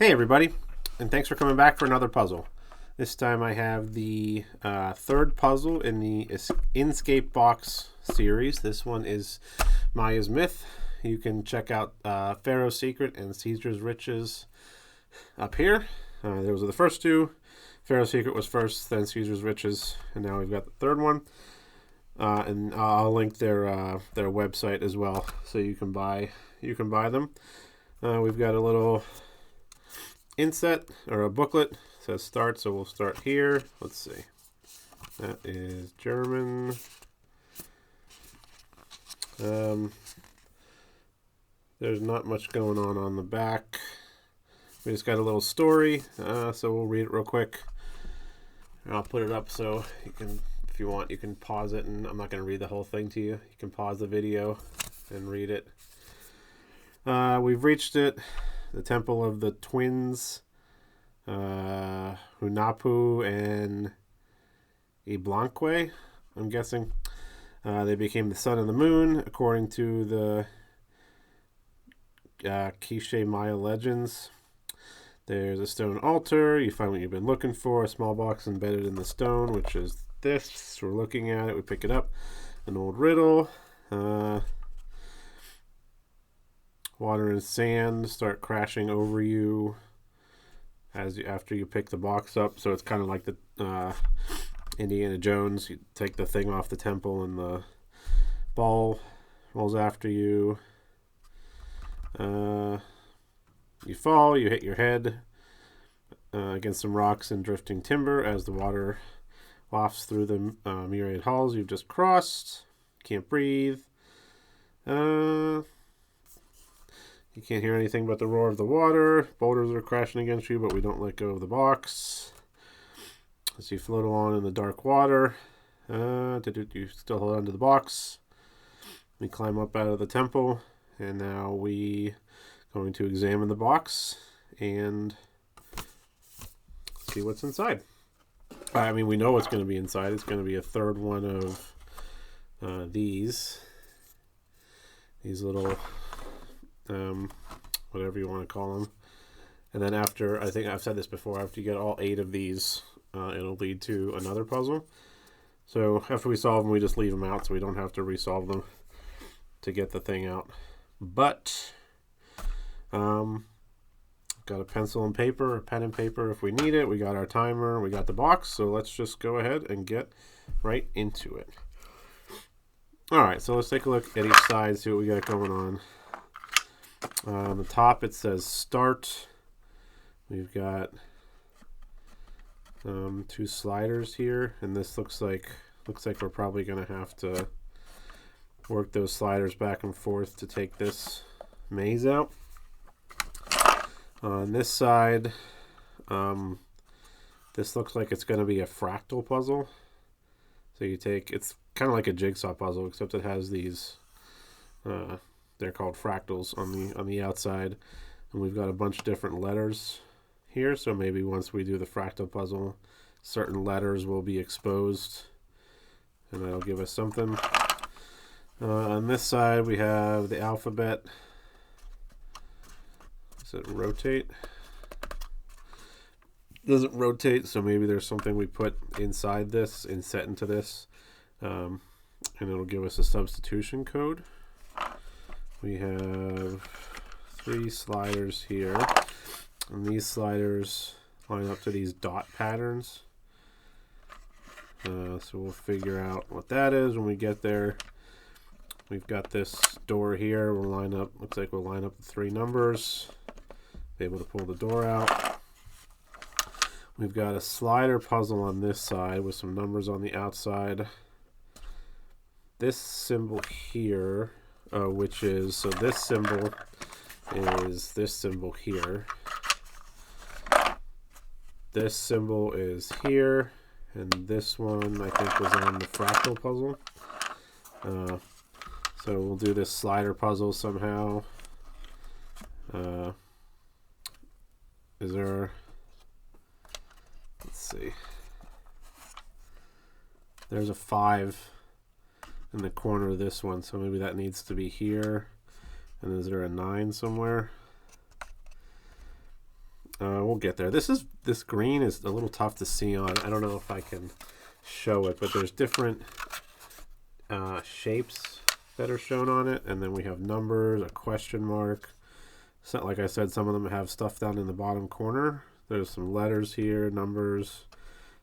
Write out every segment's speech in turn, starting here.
Hey everybody, and thanks for coming back for another puzzle. This time I have the third puzzle in the Inscape box series. This one is Maya's Myth. You can check out Pharaoh's Secret and Caesar's Riches up here. Those are the first two. Pharaoh's Secret was first, then Caesar's Riches, and now we've got the third one. And I'll link their website as well, so you can buy them. We've got a little inset or a booklet. It says start, so we'll start here. Let's see. That is German. There's not much going on the back. We just got a little story, so we'll read it real quick. I'll put it up so you can, if you want, you can pause it, and I'm not going to read the whole thing to you. You can pause the video and read it. We've reached it. The Temple of the Twins, Hunapu and Iblanque, I'm guessing. They became the sun and the moon, according to the Quiche Maya legends. There's a stone altar. You find what you've been looking for. A small box embedded in the stone, which is this. We're looking at it. We pick it up. An old riddle. Water and sand start crashing over you after you pick the box up. So it's kind of like the Indiana Jones. You take the thing off the temple and the ball rolls after you. You fall. You hit your head against some rocks and drifting timber as the water wafts through the myriad halls you've just crossed. Can't breathe. You can't hear anything but the roar of the water. Boulders are crashing against you, but we don't let go of the box. As you float along in the dark water, you still hold on to the box. We climb up out of the temple, and now we going to examine the box and see what's inside. I mean, we know what's going to be inside. It's going to be a third one of these little whatever you want to call them. And then after, I think I've said this before, after you get all 8 of these, it'll lead to another puzzle. So after we solve them, we just leave them out so we don't have to resolve them to get the thing out. But got a pencil and paper, a pen and paper if we need it. We got our timer, we got the box, so let's just go ahead and get right into it. Alright, so let's take a look at each side, see what we got going on. On the top it says start. We've got 2 sliders here, and this looks like we're probably going to have to work those sliders back and forth to take this maze out. On this side, this looks like it's going to be a fractal puzzle. So it's kind of like a jigsaw puzzle, except it has these they're called fractals on the outside, and we've got a bunch of different letters here. So maybe once we do the fractal puzzle, certain letters will be exposed, and that'll give us something. On this side, we have the alphabet. Does it rotate? It doesn't rotate, so maybe there's something we put inside this, inset into this, and it'll give us a substitution code. We have 3 sliders here, and these sliders line up to these dot patterns. So we'll figure out what that is when we get there. We've got this door here. Looks like we'll line up the 3 numbers. Be able to pull the door out. We've got a slider puzzle on this side with some numbers on the outside. This symbol here, this symbol is this symbol here. This symbol is here, and this one I think was on the fractal puzzle. So we'll do this slider puzzle somehow. Let's see. There's a 5 in the corner of this one, so maybe that needs to be here. And is there a 9 somewhere? we'll get there. This green is a little tough to see on. I don't know if I can show it, but there's different shapes that are shown on it, and then we have numbers, a question mark. So, like I said, some of them have stuff down in the bottom corner. There's some letters here, numbers,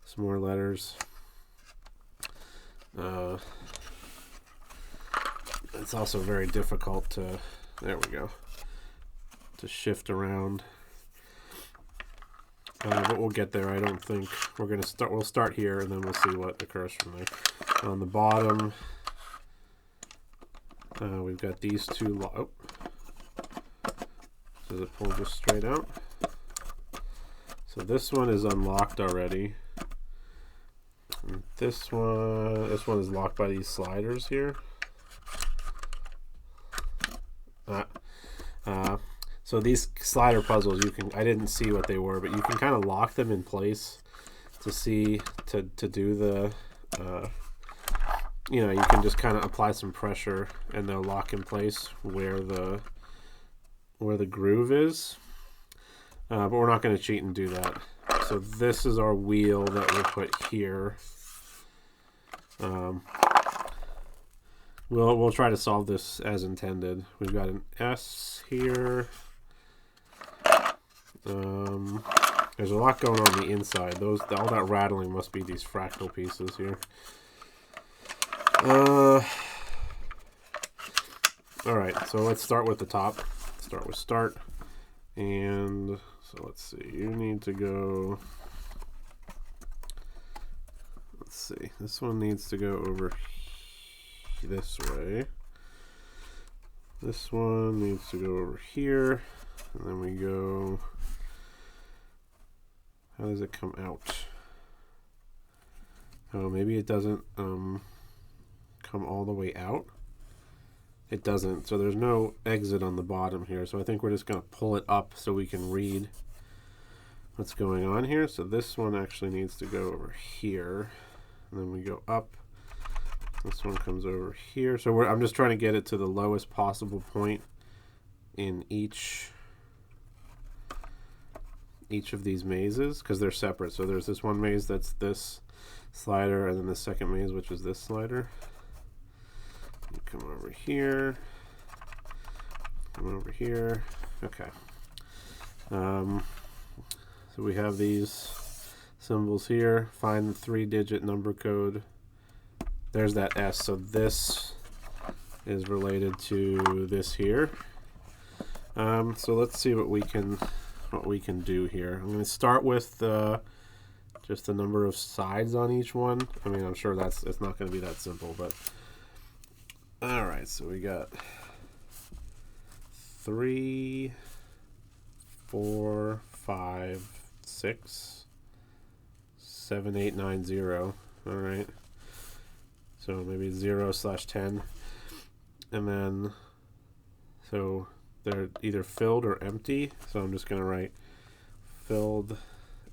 some more letters. It's also very difficult to, there we go, to shift around. But we'll get there. I don't think we're going to start. We'll start here, and then we'll see what occurs from there. On the bottom, we've got these two. Oh. Does it pull just straight out? So this one is unlocked already. And this one is locked by these sliders here. So these slider puzzles, I didn't see what they were, but you can kind of lock them in place to see, to do the, you can just kind of apply some pressure and they'll lock in place where the groove is. But we're not going to cheat and do that. So this is our wheel that we'll put here. We'll try to solve this as intended. We've got an S here. There's a lot going on the inside. All that rattling must be these fractal pieces here. Alright, so let's start with the top. Start with start. And so let's see. You need to go... Let's see. This one needs to go over this way. This one needs to go over here. And then we go... How does it come out? Oh, maybe it doesn't come all the way out. It doesn't, so there's no exit on the bottom here. So I think we're just going to pull it up so we can read what's going on here. So this one actually needs to go over here. And then we go up. This one comes over here. So I'm just trying to get it to the lowest possible point in each of these mazes, because they're separate. So there's this one maze that's this slider, and then the second maze, which is this slider. You come over here, come over here. Okay. So we have these symbols here. Find the 3-digit number code. There's that S. So this is related to this here. So let's see what we can do here. I'm going to start with just the number of sides on each one. I mean, I'm sure it's not going to be that simple, but all right. So we got 3, 4, 5, 6, 7, 8, 9, 0. All right. So maybe 0/10, and then so they're either filled or empty. So I'm just going to write filled,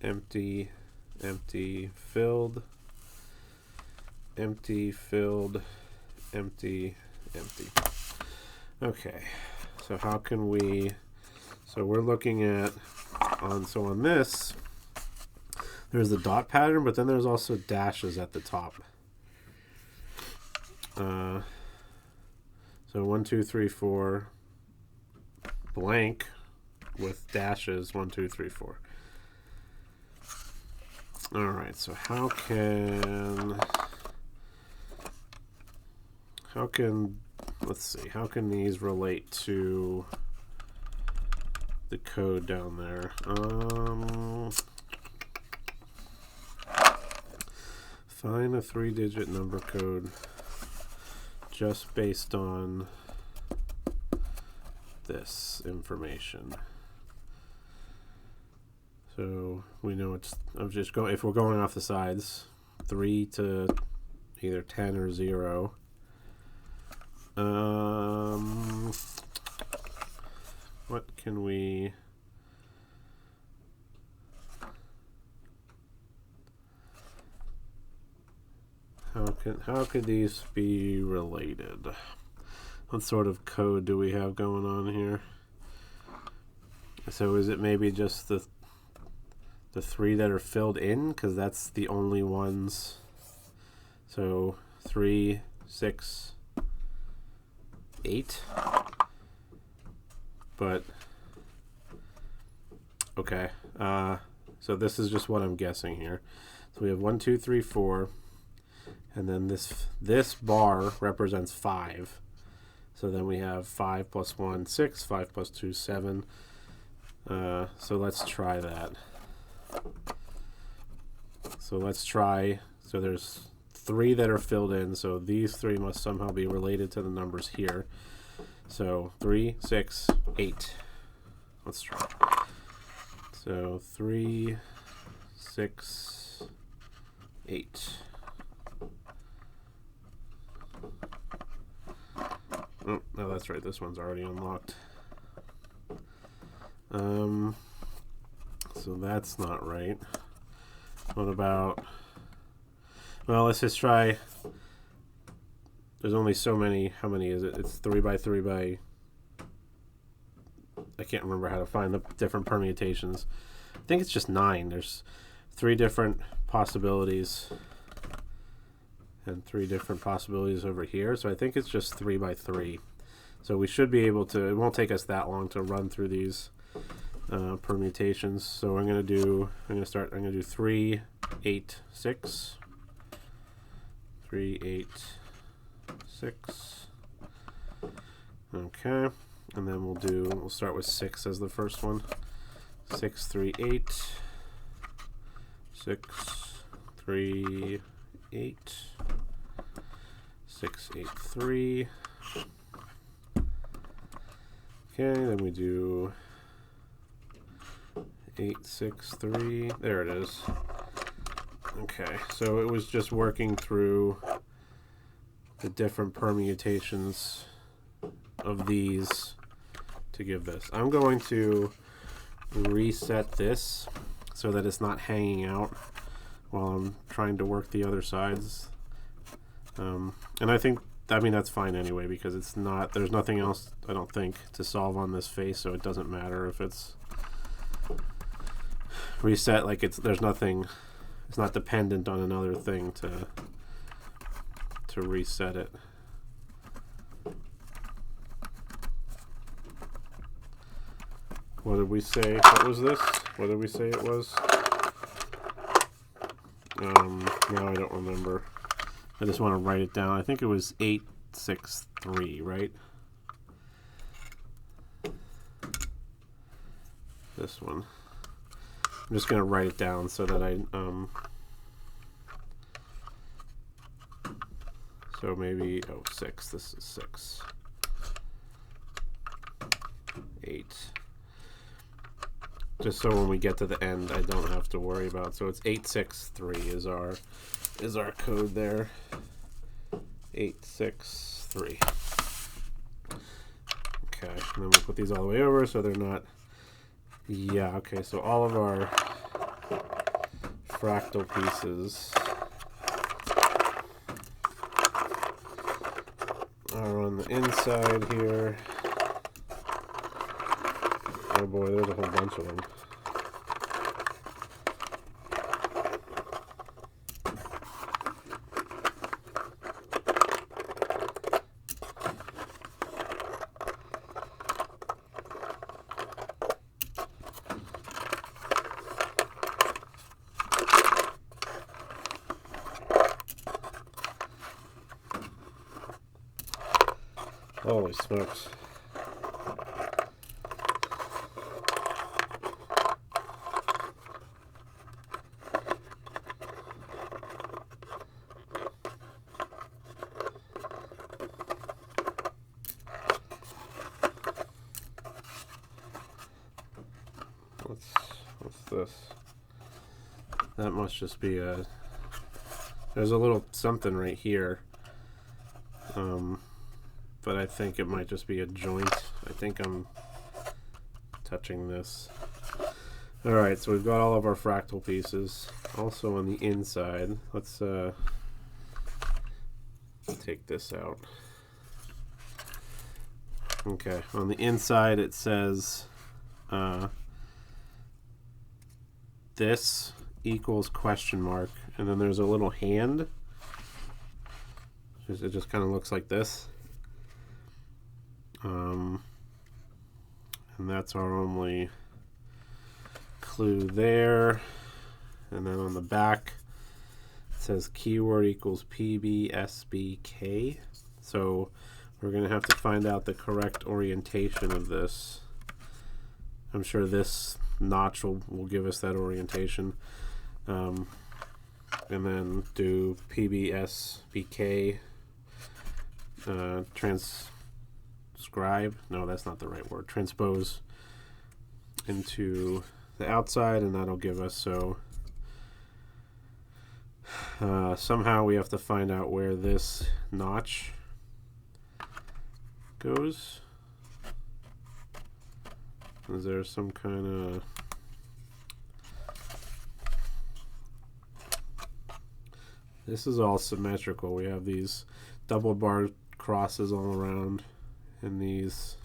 empty, empty, filled, empty, filled, empty, empty. Okay, so how can we, so we're looking at, on this, there's the dot pattern, but then there's also dashes at the top. So 1, 2, 3, 4, blank with dashes, 1, 2, 3, 4. All right, so how can let's see, how can these relate to the code down there? Find a 3-digit number code just based on this information. So we know it's, if we're going off the sides, 3 to either 10 or 0. What can we, how could these be related? What sort of code do we have going on here? So is it maybe just the the 3 that are filled in, because that's the only ones. So 3, 6, 8. But okay, so this is just what I'm guessing here. So we have 1, 2, 3, 4, and then this bar represents 5. So then we have 5 plus 1, 6, 5 plus 2, 7. So let's try that. So let's try, so there's 3 that are filled in, so these 3 must somehow be related to the numbers here. So 3, 6, 8. Let's try. So 3, 6, 8. Oh, no, that's right. This one's already unlocked. So that's not right. What about... Well, let's just try... There's only so many... How many is it? It's 3 by 3 by... I can't remember how to find the different permutations. I think it's just 9. There's 3 different possibilities. And 3 different possibilities over here. So I think it's just 3 by 3. So we should be able to... It won't take us that long to run through these permutations. So I'm going to do 3, 8, 6. 3, 8, 6. Okay. And then we'll start with 6 as the first one. 6, 3, 8. 6, 3, 8. 6, 8, 3. Okay, then we do 8, 6, 3. There it is. Okay, so it was just working through the different permutations of these to give this. I'm going to reset this so that it's not hanging out while I'm trying to work the other sides. And I mean that's fine anyway, because it's not, there's nothing else, I don't think, to solve on this face, so it doesn't matter if it's reset. Like there's nothing, it's not dependent on another thing to reset it. What did we say? What was this? What did we say it was? No, I don't remember. I just want to write it down. I think it was 8, 6, 3, right? This one. I'm just going to write it down so that I, so maybe, 6. This is 6. 8. Just so when we get to the end, I don't have to worry about. So it's 863 is our code there. 863. Okay, and then we'll put these all the way over so they're not. Yeah. Okay. So all of our fractal pieces are on the inside here. Oh boy, there's a whole bunch of them. Holy smokes. What's this? That must just be a... There's a little something right here. But I think it might just be a joint. I think I'm touching this. Alright, so we've got all of our fractal pieces. Also on the inside, let's take this out. Okay, on the inside it says this equals question mark, and then there's a little hand. It just kind of looks like this. And that's our only clue there. And then on the back it says keyword equals PBSBK. So we're going to have to find out the correct orientation of this. I'm sure this notch will give us that orientation. And then do PBSBK transcribe. No, that's not the right word. Transpose into the outside, and that'll give us, so somehow we have to find out where this notch goes. Is there some kind of this is all symmetrical. We have these double bar crosses all around and these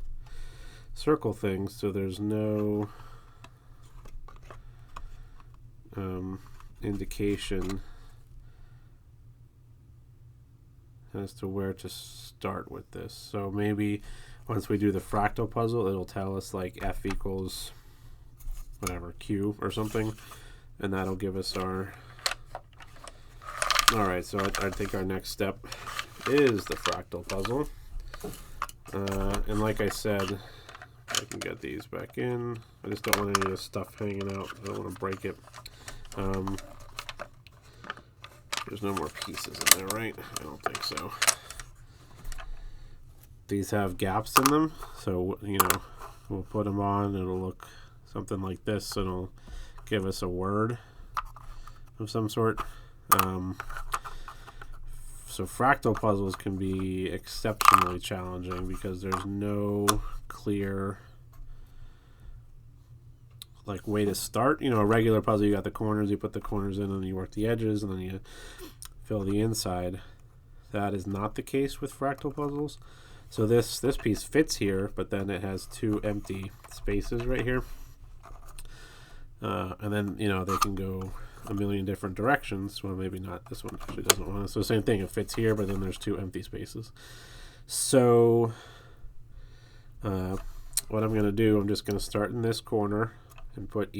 circle things, so there's no indication as to where to start with this. So maybe once we do the fractal puzzle, it'll tell us like F equals whatever, Q or something, and that'll give us our... Alright, so I think our next step is the fractal puzzle. And like I said, I can get these back in. I just don't want any of this stuff hanging out. I don't want to break it. There's no more pieces in there, right? I don't think so. These have gaps in them, so you know, we'll put them on. It'll look something like this. It'll give us a word of some sort. So fractal puzzles can be exceptionally challenging because there's no clear like way to start. You know, a regular puzzle, you got the corners, you put the corners in, and then you work the edges, and then you fill the inside. That is not the case with fractal puzzles. So this piece fits here, but then it has two empty spaces right here. And then, you know, they can go a million different directions. Well, maybe not. This one actually doesn't want it. So same thing, it fits here, but then there's two empty spaces. So what I'm going to do, I'm just going to start in this corner and put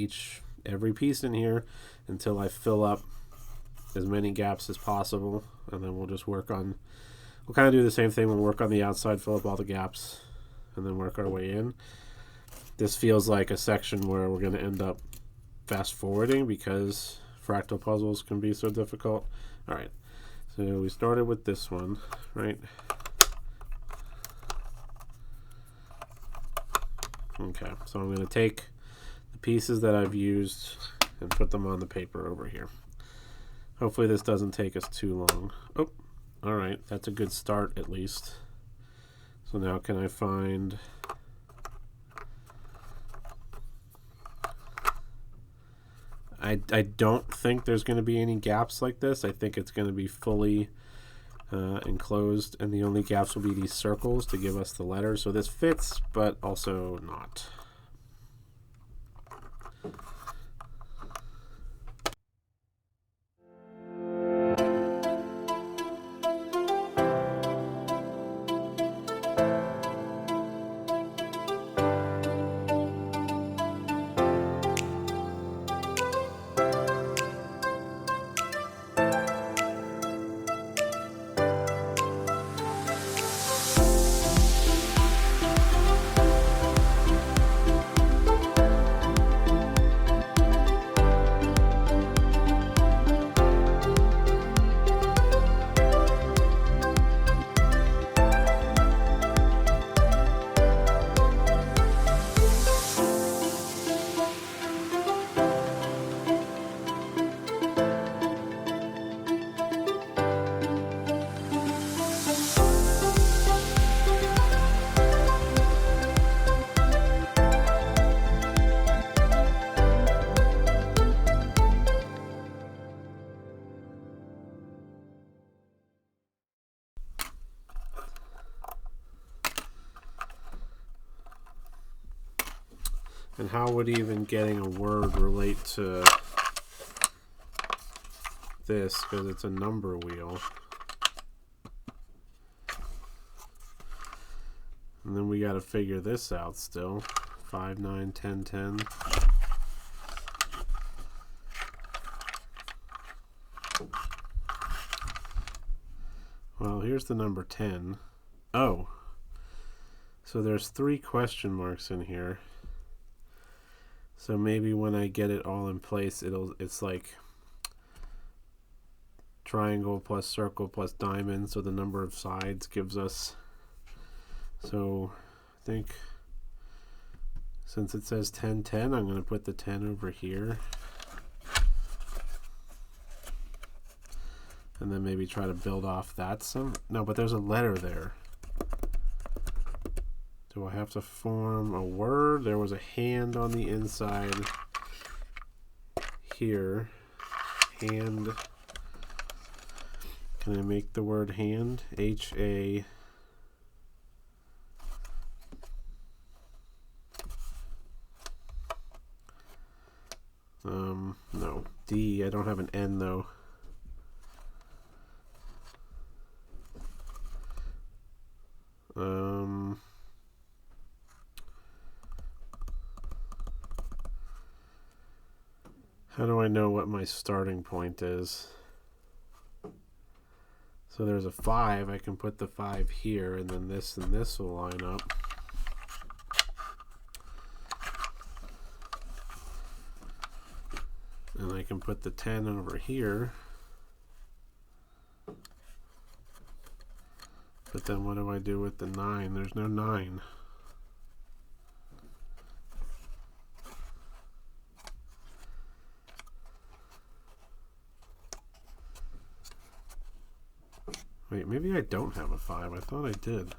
every piece in here until I fill up as many gaps as possible, and then we'll just work on, we'll kind of do the same thing. We'll work on the outside, fill up all the gaps, and then work our way in. This feels like a section where we're going to end up fast forwarding because fractal puzzles can be so difficult. All right, so we started with this one, right? Okay, so I'm going to take the pieces that I've used and put them on the paper over here. Hopefully this doesn't take us too long. Oh, all right, that's a good start at least. So now can I find... I don't think there's going to be any gaps like this. I think it's going to be fully enclosed, and the only gaps will be these circles to give us the letters. So this fits, but also not. And how would even getting a word relate to this, because it's a number wheel. And then we got to figure this out still. 5, 9, 10, 10. Well, here's the number 10. Oh, so there's 3 question marks in here. So maybe when I get it all in place, it's like triangle plus circle plus diamond, so the number of sides gives us. So I think since it says 10, 10, I'm going to put the 10 over here. And then maybe try to build off that some. No, but there's a letter there. Do I have to form a word? There was a hand on the inside here. Hand. Can I make the word hand? H-A. No. D. I don't have an N though. How do I know what my starting point is? So there's a 5. I can put the 5 here, and then this will line up. And I can put the 10 over here. But then what do I do with the 9? There's no 9. Wait, maybe I don't have a 5. I thought I did.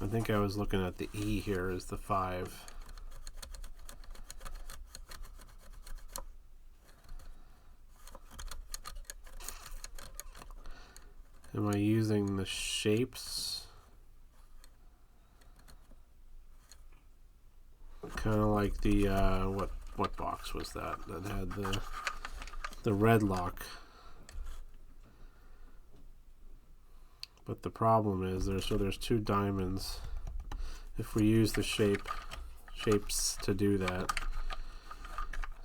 I think I was looking at the E here as the 5. Am I using the shapes? Kind of like the what box was that had the red lock? But the problem is there's 2 diamonds. If we use the shapes to do that,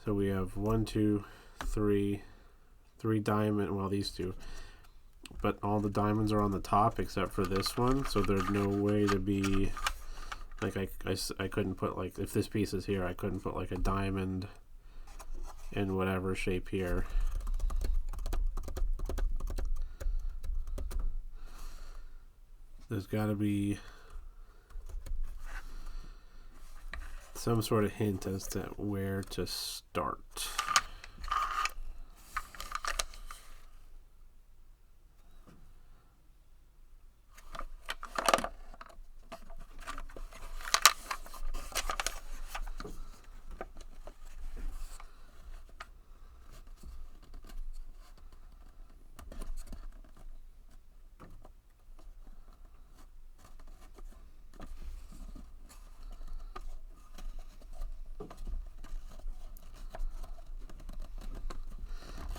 so we have 1, 2, 3 diamond. Well, these 2, but all the diamonds are on the top except for this one. So there's no way to be. Like I couldn't put, like, if this piece is here, I couldn't put like a diamond in whatever shape here. There's got to be some sort of hint as to where to start.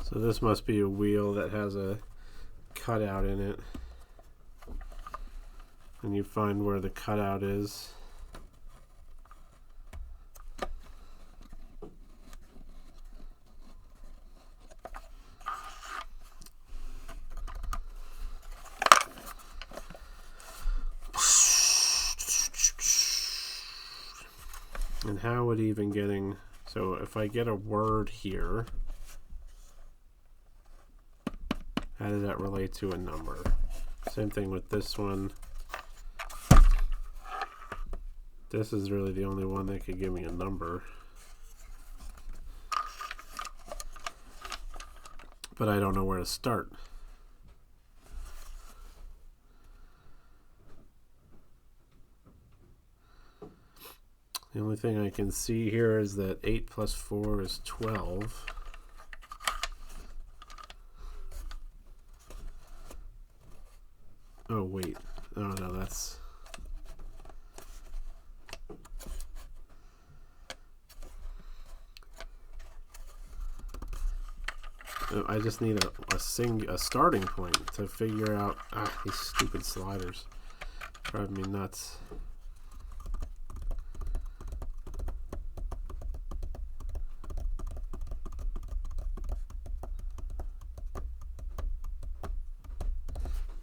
So this must be a wheel that has a cutout in it. And you find where the cutout is. And how would even getting, so if I get a word here, how does that relate to a number? Same thing with this one. This is really the only one that could give me a number. But I don't know where to start. The only thing I can see here is that 8 plus 4 is 12. Oh wait, oh no, that's. I just need a starting point to figure out these stupid sliders drive me nuts.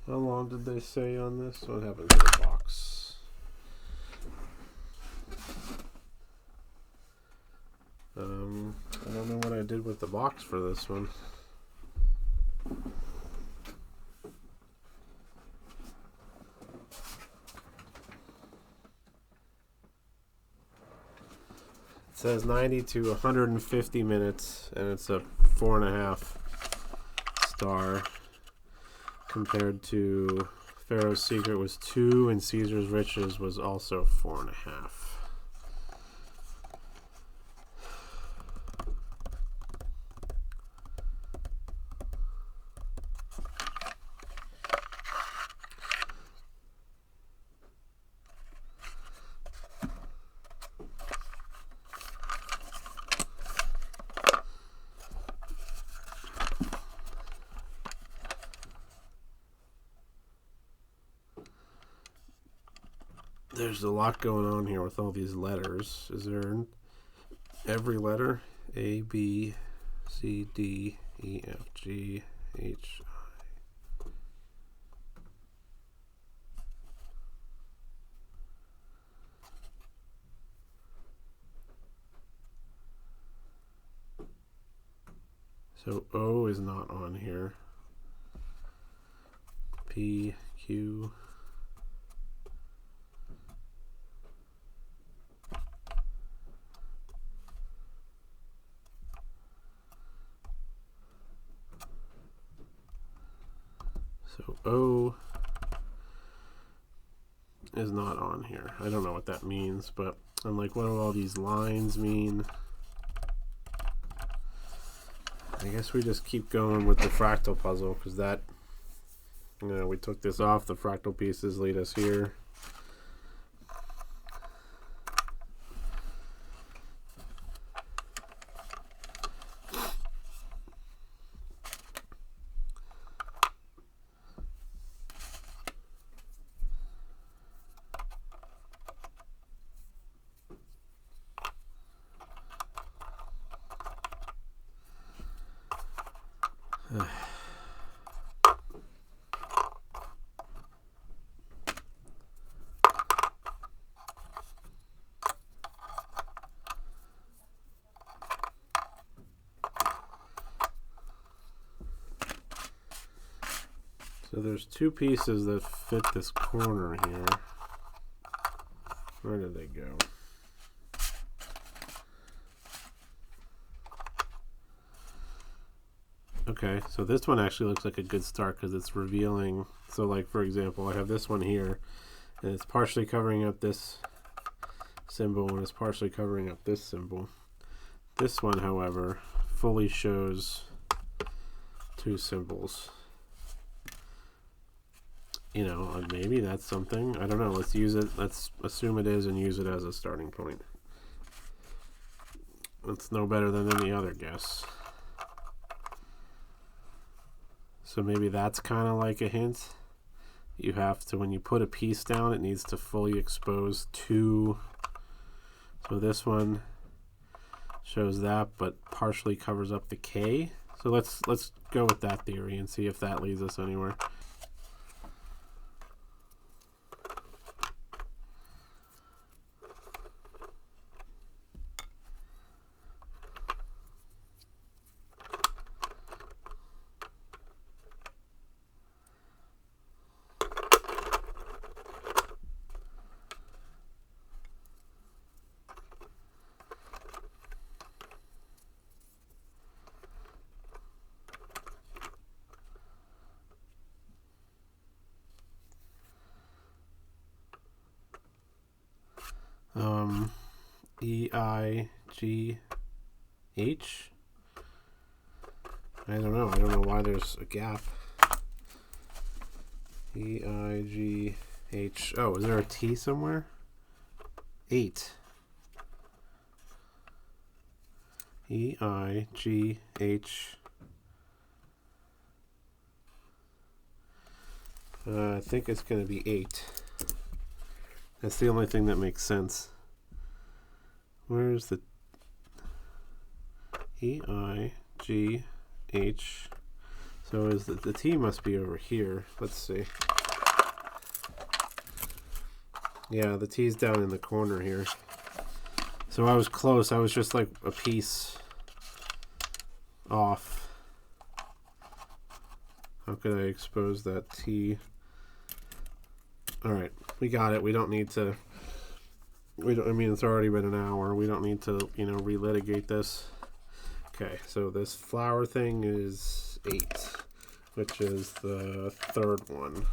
How long did they say on this? What happened to the box? I don't know what I did with the box for this one. It says 90 to 150 minutes, and it's a 4.5 star compared to Pharaoh's Secret was 2, and Caesar's Riches was also 4.5. There's a lot going on here with all these letters. Is there every letter? A, B, C, D, E, F, G, H, I. So O is not on here. P, Q. So O is not on here. I don't know what that means, but I'm like, what do all these lines mean? I guess we just keep going with the fractal puzzle, because that, we took this off. The fractal pieces lead us here. So there's two pieces that fit this corner here. Where did they go? Okay, so this one actually looks like a good start because it's revealing. So like, for example, I have this one here, and it's partially covering up this symbol, and it's partially covering up this symbol. This one, however, fully shows two symbols. Maybe that's something. I don't know. Let's use it. Let's assume it is and use it as a starting point. It's no better than any other guess. So maybe that's kind of like a hint. You have to, when you put a piece down, it needs to fully expose two. So this one shows that, but partially covers up the K. So let's go with that theory and see if that leads us anywhere. E-I-G-H. I don't know. I don't know why there's a gap. E-I-G-H. Oh, is there a T somewhere? 8. E-I-G-H. I think it's going to be 8. That's the only thing that makes sense. Where's the E-I-G-H? So is the T must be over here. Let's see. Yeah, the T's down in the corner here. So I was close. I was just like a piece off. How could I expose that T? All right, we got it. We don't need to. I mean, it's already been an hour. We don't need to, relitigate this. Okay, so this flower thing is 8, which is the third one.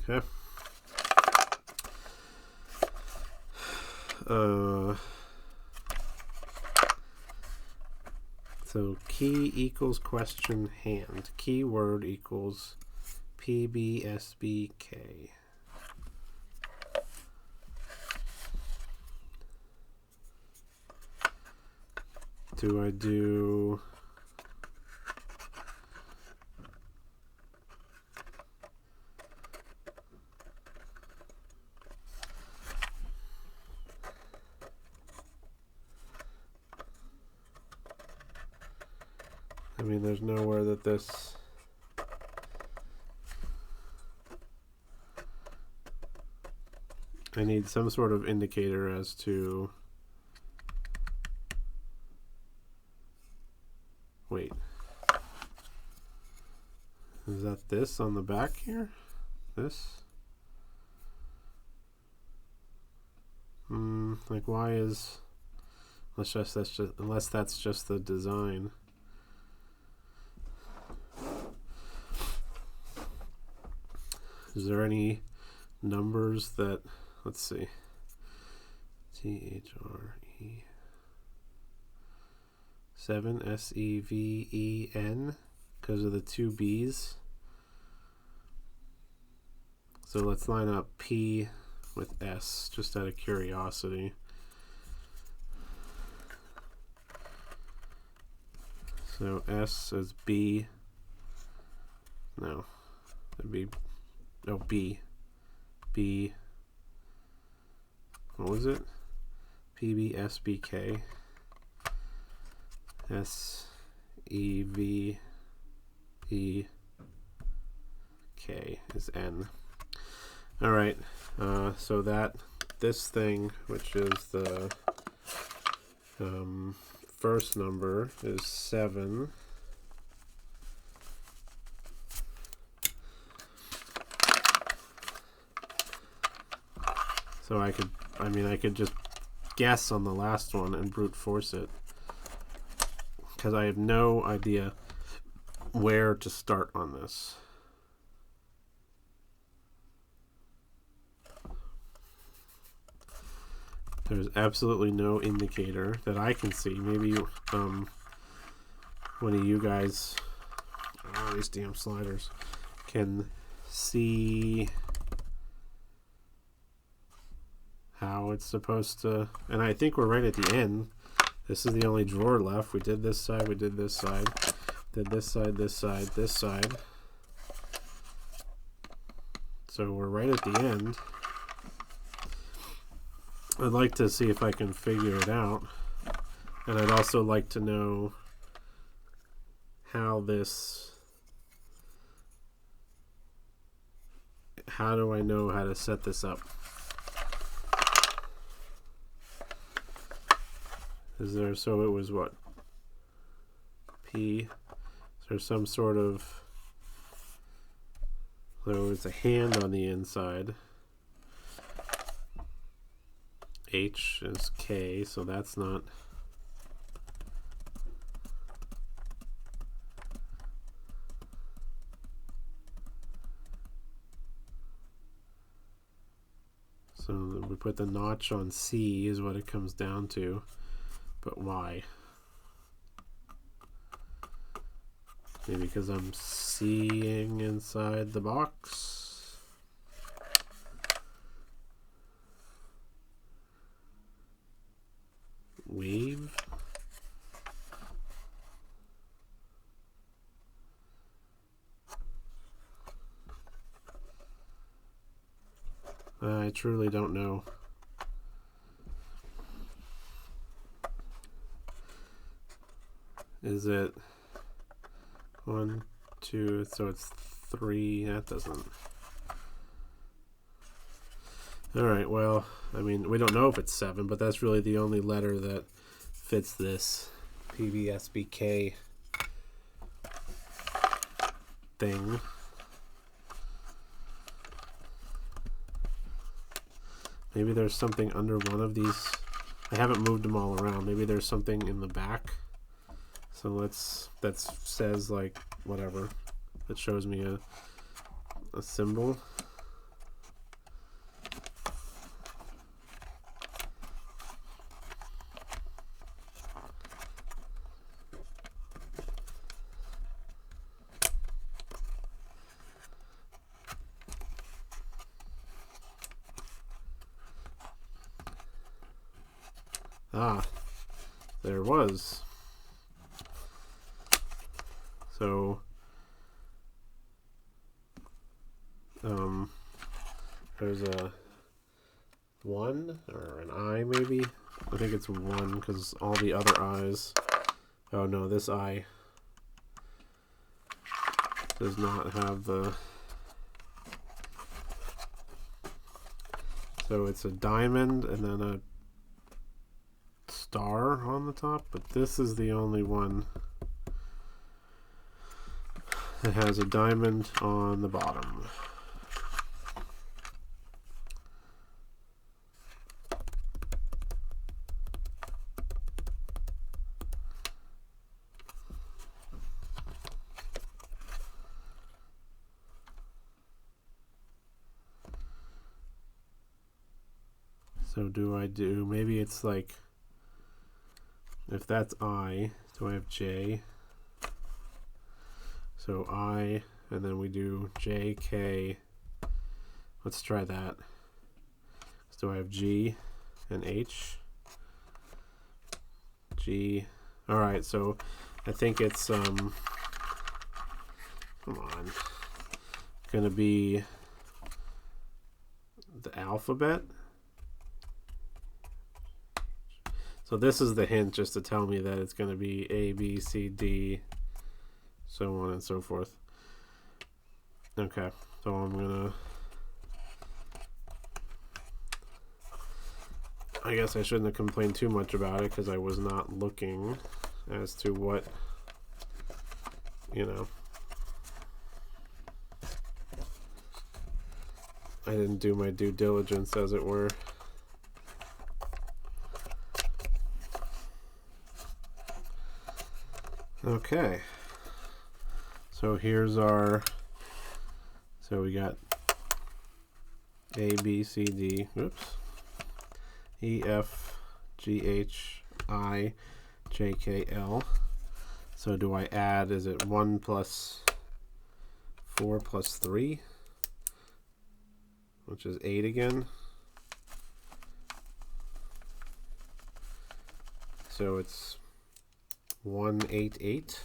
Okay. So key equals question hand. Keyword equals PBSBK. Do I do... I mean, there's nowhere that this... I need some sort of indicator as to... Wait. Is that this on the back here? This? Like, why is... Unless that's just the design. Is there any numbers that... Let's see. T-H-R-E... 7, S-E-V-E-N, because of the 2 B's. So let's line up P with S, just out of curiosity. So S is B. No. It'd be... No, B. B. What was it? PBSBK. S-E-V-E-K is N. All right. So this thing, which is the first number, is 7. So I could just guess on the last one and brute force it, because I have no idea where to start on this. There's absolutely no indicator that I can see. Maybe one of you guys, these damn sliders, can see how it's supposed to. And I think we're right at the end. This is the only drawer left. We did this side, we did this side, did this side, this side, this side. So we're right at the end. I'd like to see if I can figure it out. And I'd also like to know how do I know how to set this up? So it was what? P. Is there some sort of... So it's a hand on the inside. H is K, so that's not... So we put the notch on C is what it comes down to. But why? Maybe because I'm seeing inside the box. Wave. I truly don't know. Is it 1, 2, so it's 3? That doesn't. Alright, well, I mean, we don't know if it's 7, but that's really the only letter that fits this PVSBK thing. Maybe there's something under one of these. I haven't moved them all around. Maybe there's something in the back. So that says like whatever. That shows me a symbol. Ah, there was. So, there's a 1 or an I maybe. I think it's 1 because all the other I's. Oh no, this I does not have the. So it's a diamond and then a star on the top, but this is the only one that has a diamond on the bottom. So maybe it's like, if that's I, do I have J? So I, and then we do J, K. Let's try that. So I have G and H. G. All right, so I think it's, come on. Gonna be the alphabet. So this is the hint just to tell me that it's going to be A, B, C, D, so on and so forth. Okay, so I'm going to... I guess I shouldn't have complained too much about it because I was not looking as to what, you know. I didn't do my due diligence, as it were. Okay, so here's our, so we got A, B, C, D, oops, E, F, G, H, I, J, K, L. So do I add, is it 1 plus 4 plus 3, which is 8 again? So it's 188.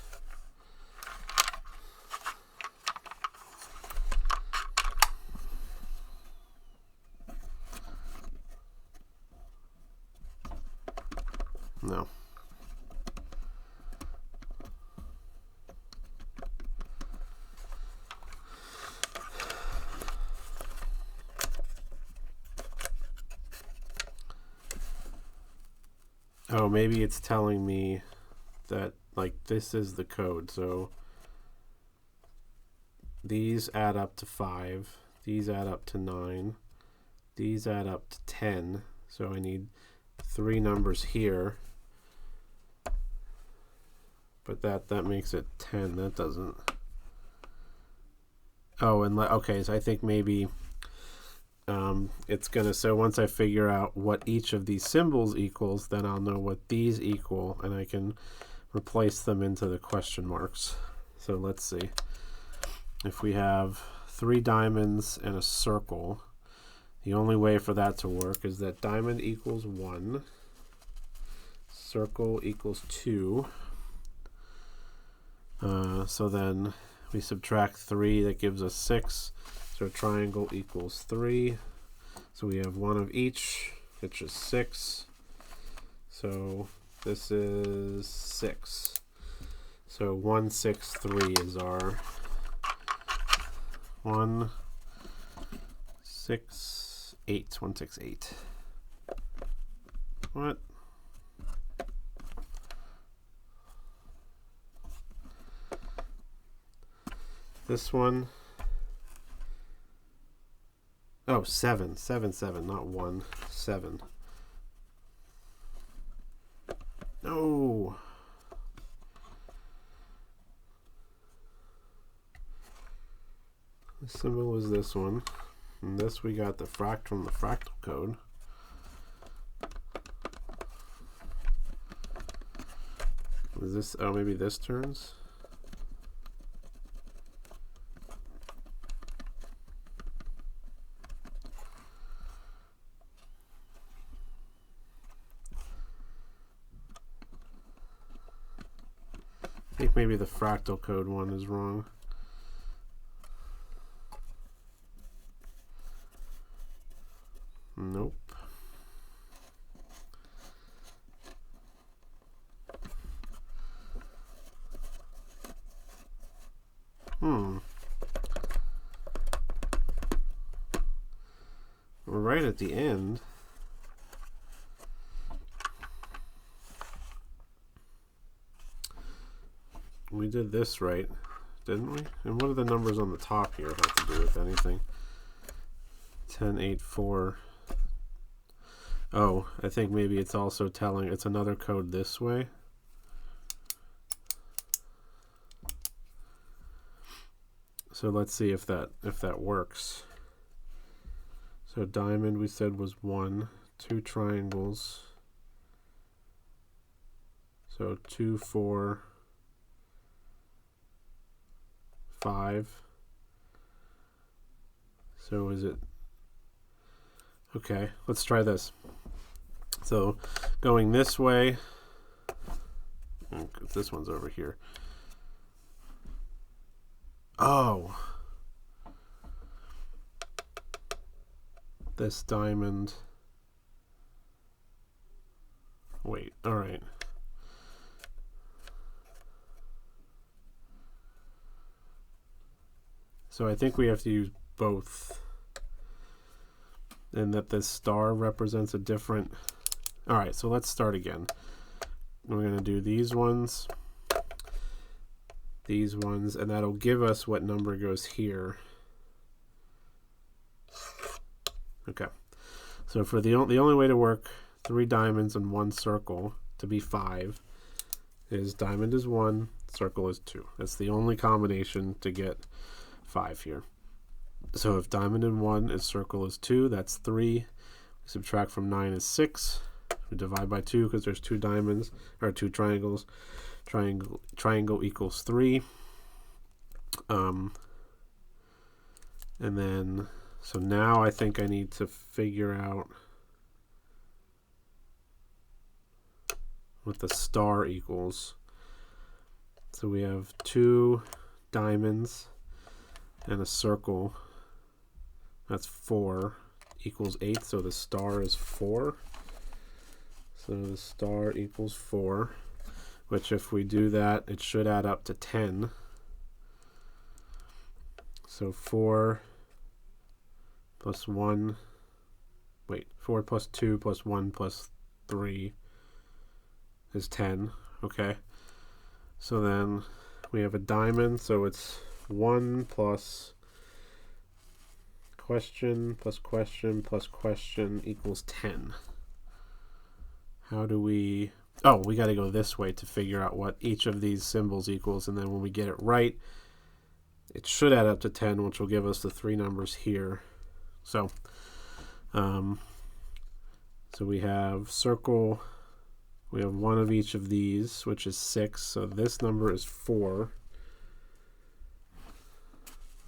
No. Oh, maybe it's telling me that like this is the code, so these add up to 5, these add up to 9, these add up to 10, so I need 3 numbers here, but that makes it 10. That doesn't. Oh, and okay, so I think maybe it's gonna, so once I figure out what each of these symbols equals, then I'll know what these equal and I can replace them into the question marks. So let's see. If we have 3 diamonds and a circle, the only way for that to work is that diamond equals 1, circle equals 2. So then we subtract 3, that gives us 6. So triangle equals 3. So we have 1 of each, which is 6. So this is 6. So 1, 6, 3 is our 1, 6, 8. 1, 6, 8. What? This one. Oh, 7. 7, 7, not 1. 7. No. The symbol is this one. And this we got the from the fractal code. Is this, oh, maybe this turns? I think maybe the fractal code one is wrong. Nope. We're right at the end. We did this right, didn't we? And what do the numbers on the top here have to do with anything? 10, 8, 4. Oh, I think maybe it's also telling, it's another code this way. So let's see if that works. So diamond we said was 1, 2 triangles. So 2, 4, 5. So is it, okay, let's try this. So going this way, this one's over here. Oh, this diamond, wait, all right. So I think we have to use both, and that this star represents a different. All right, so let's start again. We're going to do these ones, and that'll give us what number goes here. Okay, so for the only way to work 3 diamonds and 1 circle to be 5 is diamond is 1, circle is 2. That's the only combination to get 5 here. So if diamond and 1 is circle is 2, that's 3. We subtract from 9 is 6. We divide by 2 because there's 2 diamonds or 2 triangles. Triangle equals 3. And then so now I think I need to figure out what the star equals. So we have 2 diamonds and a circle. That's 4 equals 8, so the star is 4. So the star equals 4, which if we do that, it should add up to 10. So 4 plus 1, wait, 4 plus 2 plus 1 plus 3 is 10. Okay. So then we have a diamond, so it's 1 plus question plus question plus question equals 10. How do we, oh, we got to go this way to figure out what each of these symbols equals, and then when we get it right, it should add up to 10, which will give us the 3 numbers here. So so we have circle, we have 1 of each of these, which is 6, so this number is 4.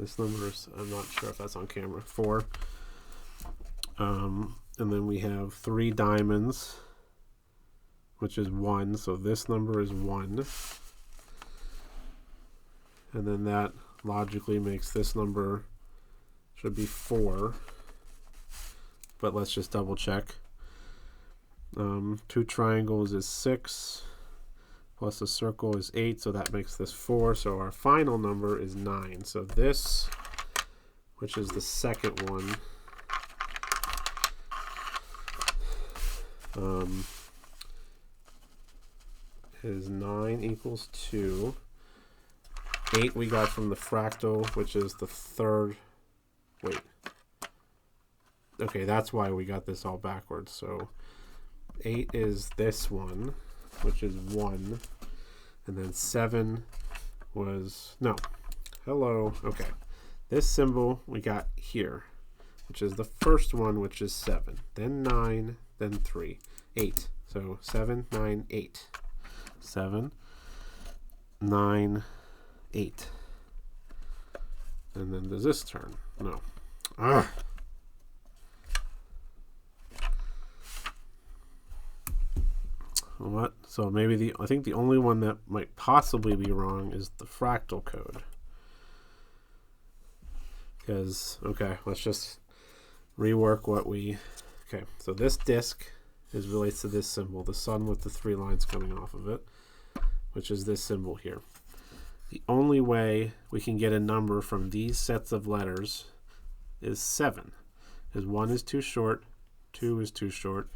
This number is, I'm not sure if that's on camera, 4. And then we have 3 diamonds, which is 1. So this number is 1. And then that logically makes this number should be 4. But let's just double check. 2 triangles is 6. Plus a circle is 8, so that makes this 4. So our final number is 9. So this, which is the second one, is 9 equals 2. 8 we got from the fractal, which is the third. Wait. Okay, that's why we got this all backwards. So 8 is this one, which is 1. And then 7 was, no. Hello. Okay. This symbol we got here, which is the first one, which is 7. Then 9, then 3. 8. So 7, 9, 8. 7, 9, 8. And then does this turn? No. Ah. What? So maybe I think the only one that might possibly be wrong is the fractal code. Because, okay, let's just rework what we, okay, so this disk relates to this symbol, the sun with the 3 lines coming off of it, which is this symbol here. The only way we can get a number from these sets of letters is 7. Because 1 is too short, 2 is too short,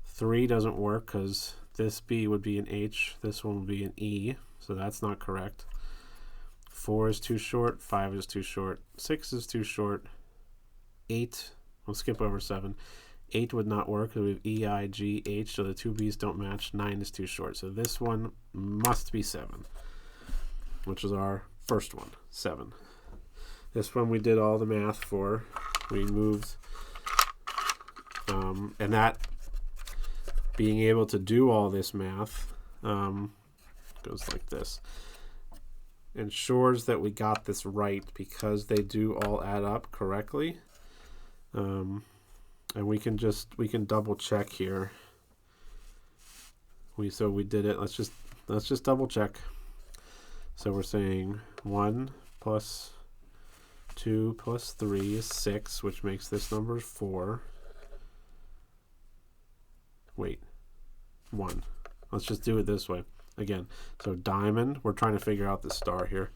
3 doesn't work because this B would be an H, this one would be an E, so that's not correct. 4 is too short, 5 is too short, 6 is too short, 8, we'll skip over 7. 8 would not work, we have E, I, G, H, so the 2 B's don't match. 9 is too short, so this one must be 7, which is our first one, 7. This one we did all the math for. We moved, and that being able to do all this math goes like this. Ensures that we got this right because they do all add up correctly. And we can double check here. We did it. Let's just double check. So we're saying 1 plus 2 plus 3 is 6, which makes this number 4. Wait, 1. Let's just do it this way again. So diamond, we're trying to figure out the star here,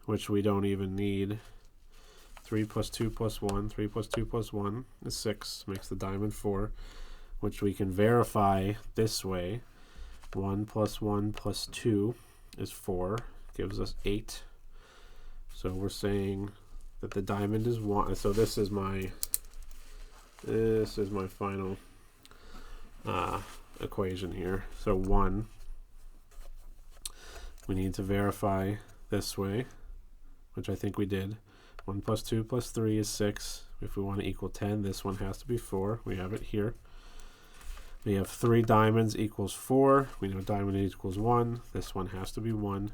which we don't even need. 3 plus 2 plus 1, 3 plus 2 plus 1 is 6, makes the diamond 4, which we can verify this way. 1 plus 1 plus 2 is 4, gives us 8. So we're saying that the diamond is 1. So this is my final equation here. So 1, we need to verify this way, which I think we did. 1 plus 2 plus 3 is 6. If we want to equal 10, this one has to be 4. We have it here. We have 3 diamonds equals 4. We know diamond equals 1. This one has to be 1.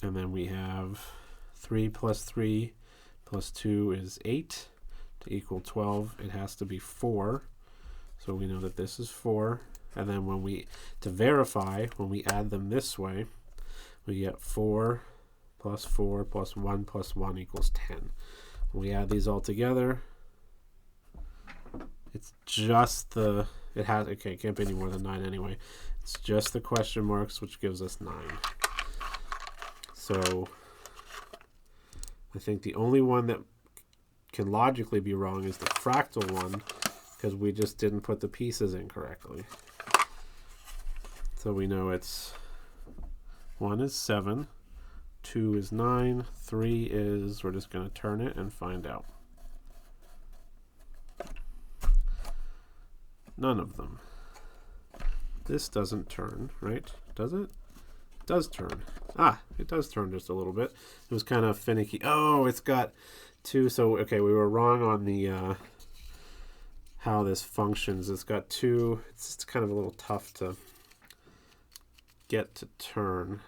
And then we have 3 plus 3 plus 2 is 8. To equal 12, it has to be 4. So we know that this is 4. And then to verify, when we add them this way, we get 4 plus 4 plus 1 plus 1 equals 10. When we add these all together, it's just it can't be any more than 9 anyway. It's just the question marks, which gives us 9. So I think the only one that can logically be wrong is the fractal one, because we just didn't put the pieces in correctly. So we know it's 1 is 7, 2 is 9, 3 is, we're just going to turn it and find out. None of them. This doesn't turn, right? Does it? It does turn. Ah, it does turn just a little bit. It was kind of finicky. Oh, it's got 2. So, okay, we were wrong on the how this functions. It's got 2. It's kind of a little tough to get to turn.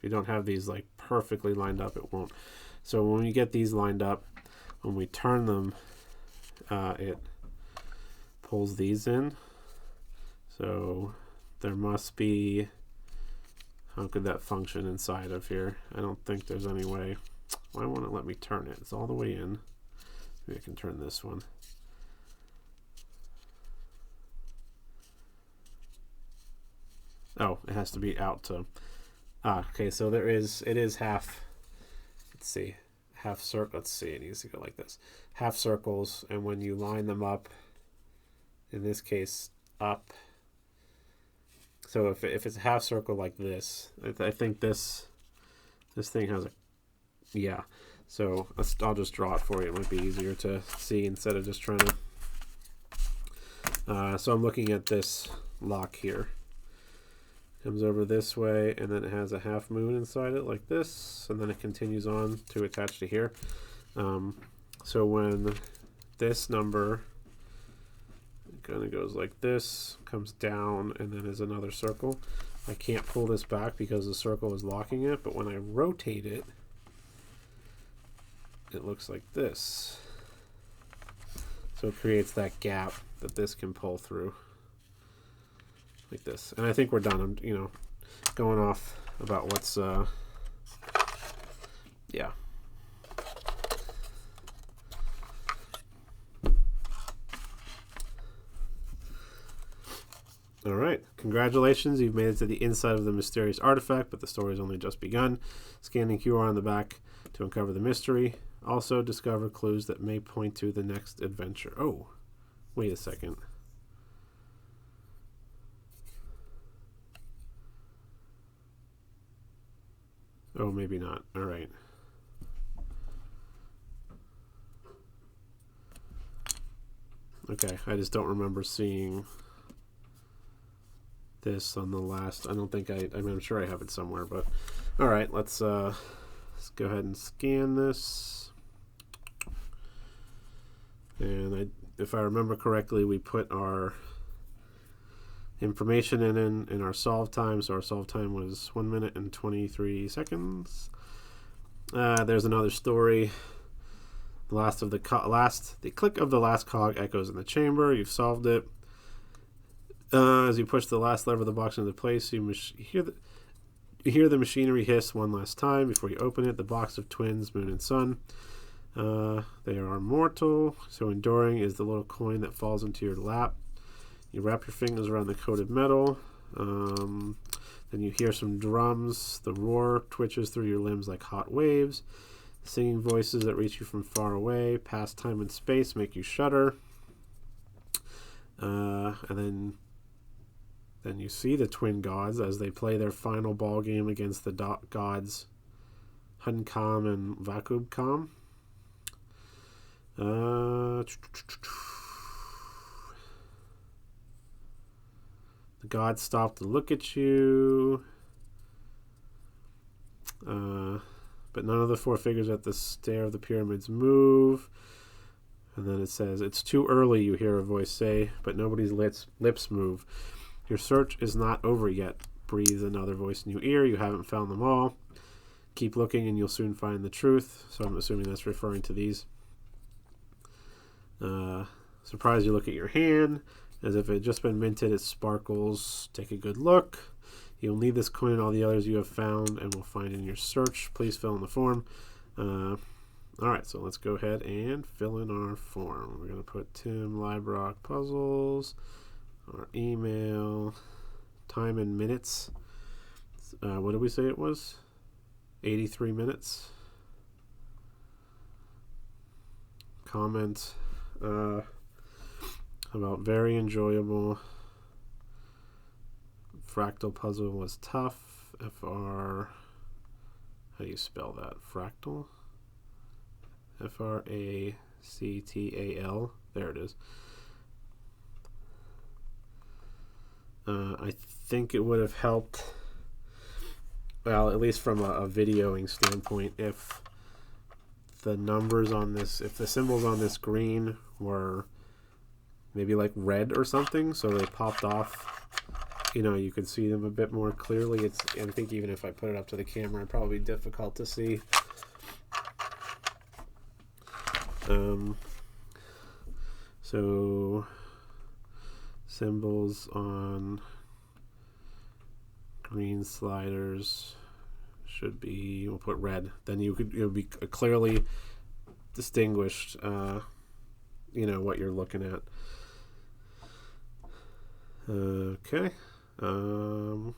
you don't have these like perfectly lined up, it won't. So when you get these lined up, when we turn them, it pulls these in. So there must be, how could that function inside of here? I don't think there's any way. Why won't it let me turn it? It's all the way in. Maybe I can turn this one. Oh, it has to be out to. Okay, so it is half. Let's see, half circle. Let's see, it needs to go like this. Half circles, and when you line them up, in this case, up. So if it's a half circle like this, I think this thing has a, yeah. So I'll just draw it for you. It might be easier to see instead of just trying to. So I'm looking at this lock here. Comes over this way, and then it has a half moon inside it like this, and then it continues on to attach to here. So when this number kind of goes like this, comes down, and then is another circle, I can't pull this back because the circle is locking it, but when I rotate it, it looks like this. So it creates that gap that this can pull through. Like this. And I think we're done. I'm, going off about what's, yeah. All right. Congratulations. You've made it to the inside of the mysterious artifact, but the story's only just begun. Scanning QR on the back to uncover the mystery. Also discover clues that may point to the next adventure. Oh, wait a second. Oh, maybe not. All right. Okay, I just don't remember seeing this on the last. I don't think I mean, I'm sure I have it somewhere, but all right, let's go ahead and scan this. And if I remember correctly, we put our information in our solve time. So our solve time was 1 minute and 23 seconds. There's another story. The click of the last cog echoes in the chamber. You've solved it. As you push the last lever of the box into place, you hear the machinery hiss one last time before you open it. The box of twins, moon and sun. They are mortal, so enduring is the little coin that falls into your lap. You wrap your fingers around the coated metal. Then you hear some drums. The roar twitches through your limbs like hot waves. Singing voices that reach you from far away, past time and space, make you shudder. And then you see the twin gods as they play their final ball game against the gods Hunkam and Vakubkam. The gods stop to look at you. But none of the four figures at the stair of the pyramids move. And then it says, "It's too early," you hear a voice say, but nobody's lips move. "Your search is not over yet," breathes another voice in your ear. "You haven't found them all. Keep looking and you'll soon find the truth." So I'm assuming that's referring to these. Surprised, you look at your hand. As if it had just been minted, it sparkles. Take a good look. You'll need this coin and all the others you have found and will find in your search. Please fill in the form. Alright, so let's go ahead and fill in our form. We're going to put Tim Librock Puzzles, our email, time in minutes. What did we say it was? 83 minutes. Comment about very enjoyable. Fractal puzzle was tough. FR, how do you spell that? Fractal? FRACTAL. There it is. I think it would have helped, well, at least from a videoing standpoint, if the numbers on this, if the symbols on this screen were maybe like red or something, so they popped off you know, you can see them a bit more clearly. I think even if I put it up to the camera, it'd probably be difficult to see. So symbols on green sliders should be, we'll put red. Then it would be clearly distinguished, you know, what you're looking at. Okay. Fractal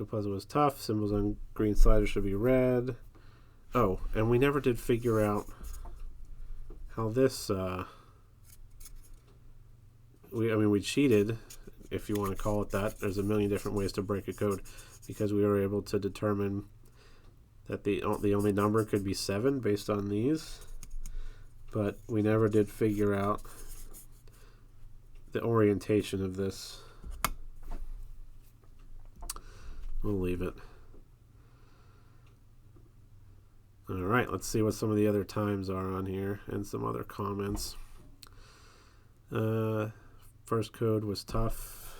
puzzle was tough. Symbols on green sliders should be red. Oh, and we never did figure out how this, we cheated, if you want to call it that. There's a million different ways to break a code, because we were able to determine that the only number could be 7 based on these, but we never did figure out the orientation of this. We'll leave it. All right, let's see what some of the other times are on here and some other comments. First code was tough.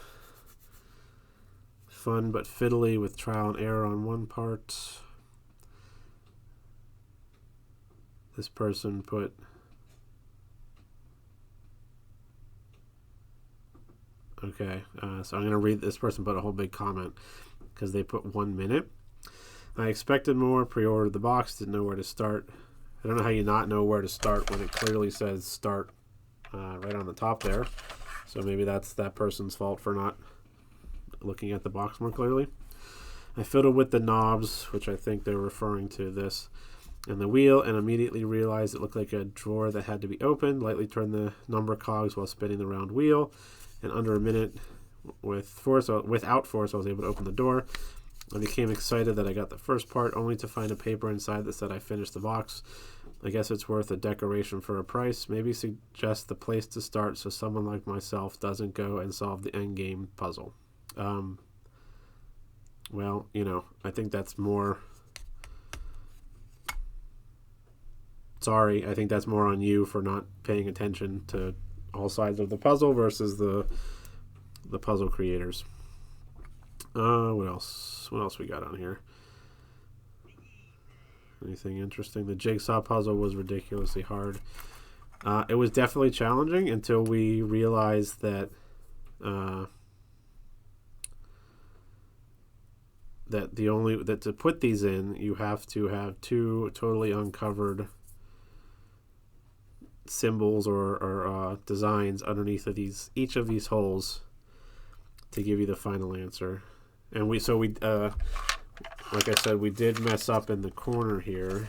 Fun but fiddly with trial and error on one part. This person put okay, so I'm going to read, this person put a whole big comment because they put 1 minute. I expected more, pre-ordered the box, didn't know where to start. I don't know how you not know where to start when it clearly says start right on the top there. So maybe that's that person's fault for not looking at the box more clearly. I fiddled with the knobs, which I think they're referring to this, and the wheel, and immediately realized it looked like a drawer that had to be opened. Lightly turned the number cogs while spinning the round wheel, and under a minute without force, I was able to open the door. I became excited that I got the first part, only to find a paper inside that said I finished the box. I guess it's worth a decoration for a price. Maybe suggest the place to start so someone like myself doesn't go and solve the end game puzzle. Well, you know, I think that's more... Sorry, I think that's more on you for not paying attention to all sides of the puzzle versus the puzzle creators. What else? What else we got on here? Anything interesting? The jigsaw puzzle was ridiculously hard. It was definitely challenging until we realized that that to put these in, you have to have 2 totally uncovered symbols or designs underneath of each of these holes to give you the final answer. And we like I said, we did mess up in the corner here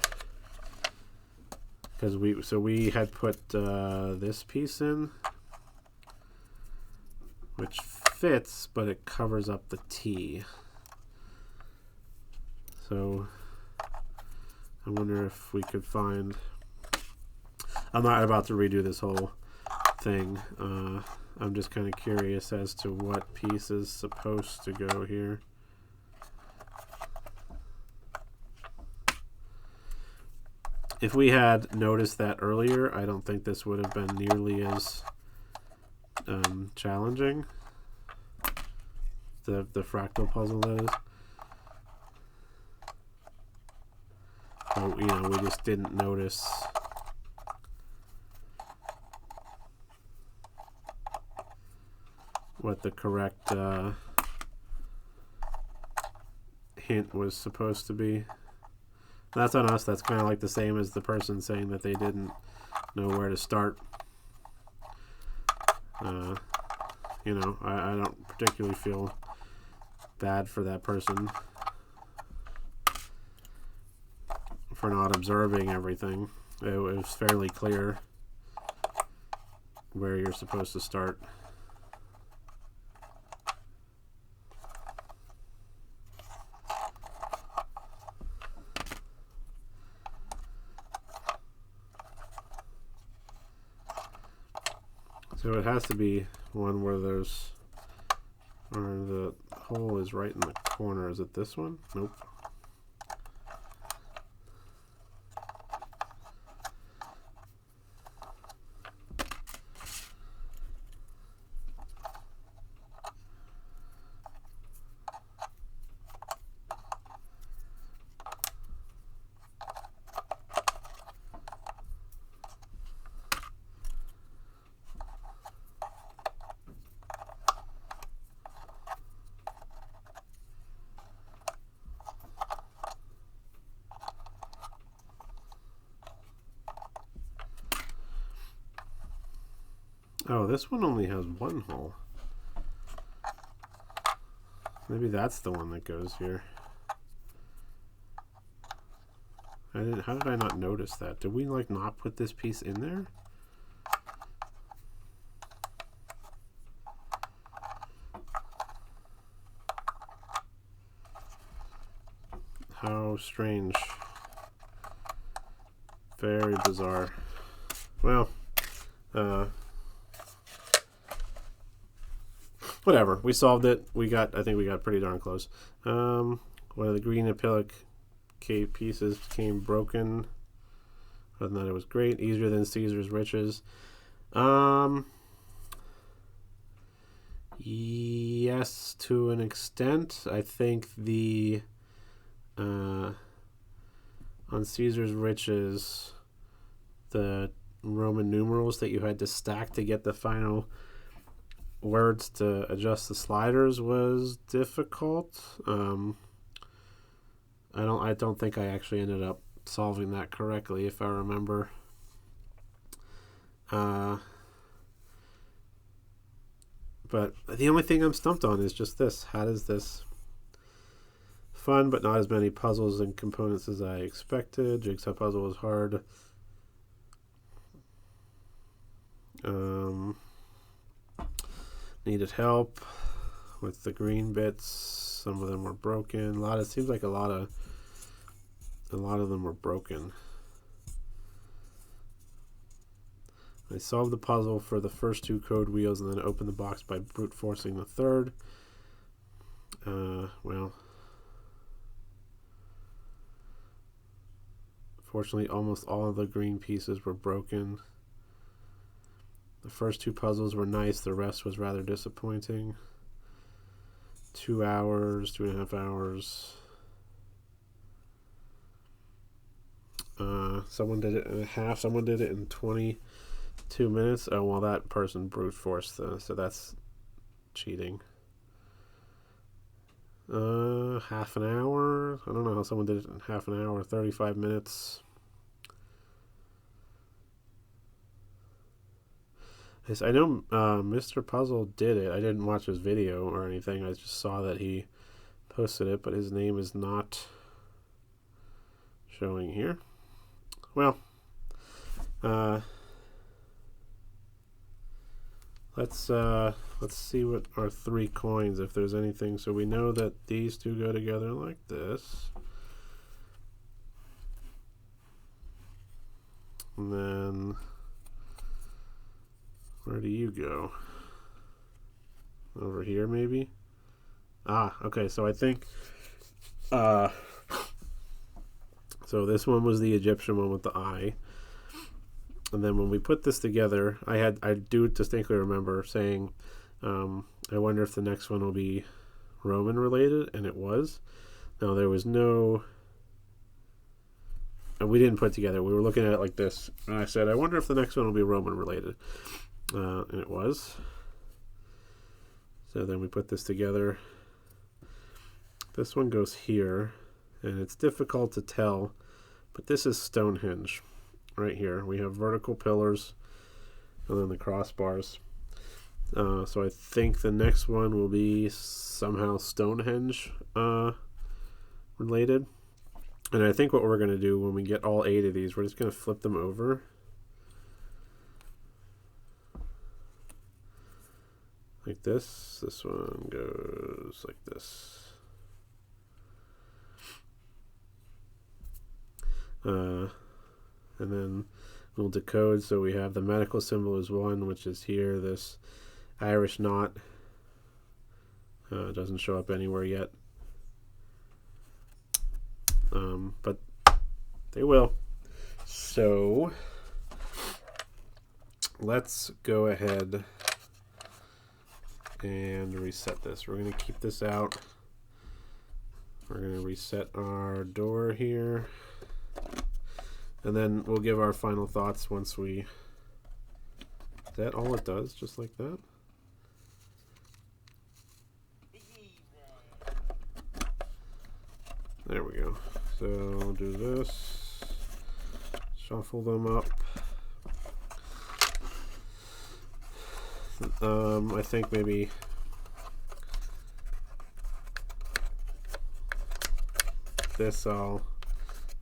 because we had put this piece in, which fits, but it covers up the T. So I wonder if we could find... I'm not about to redo this whole thing. I'm just kind of curious as to what piece is supposed to go here. If we had noticed that earlier, I don't think this would have been nearly as challenging. The fractal puzzle, that is. So, you know, we just didn't notice what the correct hint was supposed to be. That's on us. That's kind of like the same as the person saying that they didn't know where to start. You know, I don't particularly feel bad for that person for not observing everything. It was fairly clear where you're supposed to start. So it has to be one where there's, or the hole is right in the corner. Is it this one? Nope. Oh, this one only has one hole. Maybe that's the one that goes here. How did I not notice that? Did we like not put this piece in there? How strange. Very bizarre. Well, whatever. We solved it. I think we got pretty darn close. One of the green acrylic pieces came broken. Other than that, it was great. Easier than Caesar's Riches. Yes, to an extent. I think the on Caesar's Riches, the Roman numerals that you had to stack to get the final words to adjust the sliders was difficult. I don't think I actually ended up solving that correctly, if I remember. But the only thing I'm stumped on is just this. How does this... Fun, but not as many puzzles and components as I expected. Jigsaw puzzle was hard. Needed help with the green bits. Some of them were broken. It seems like a lot of them were broken. I solved the puzzle for the first two code wheels and then opened the box by brute forcing the third. Well, fortunately, almost all of the green pieces were broken. The first two puzzles were nice. The rest was rather disappointing. 2 hours, 2.5 hours. Someone did it in a half. Someone did it in 22 minutes. Oh, well, that person brute forced so that's cheating. Half an hour. I don't know how someone did it in half an hour. 35 minutes. Yes, I know Mr. Puzzle did it. I didn't watch his video or anything. I just saw that he posted it, but his name is not showing here. Well, let's see what our 3 coins, if there's anything. So we know that these two go together like this. And then where do you go? Over here, maybe? Ah, okay, so I think so this one was the Egyptian one with the eye. And then when we put this together, I do distinctly remember saying, I wonder if the next one will be Roman related, and it was. Now there was no, and we didn't put it together. We were looking at it like this, and I said, I wonder if the next one will be Roman related, and it was. So then we put this together. This one goes here, and it's difficult to tell, but this is Stonehenge. Right here we have vertical pillars and then the crossbars. So I think the next one will be somehow Stonehenge related. And I think what we're going to do when we get all 8 of these, we're just going to flip them over. Like this. This one goes like this. And then we'll decode. So we have the medical symbol is 1, which is here. This Irish knot doesn't show up anywhere yet, but they will. So let's go ahead and reset this. We're going to keep this out. We're going to reset our door here. And then we'll give our final thoughts once we... Is that all it does? Just like that? There we go. So we'll do this. Shuffle them up. I think maybe this I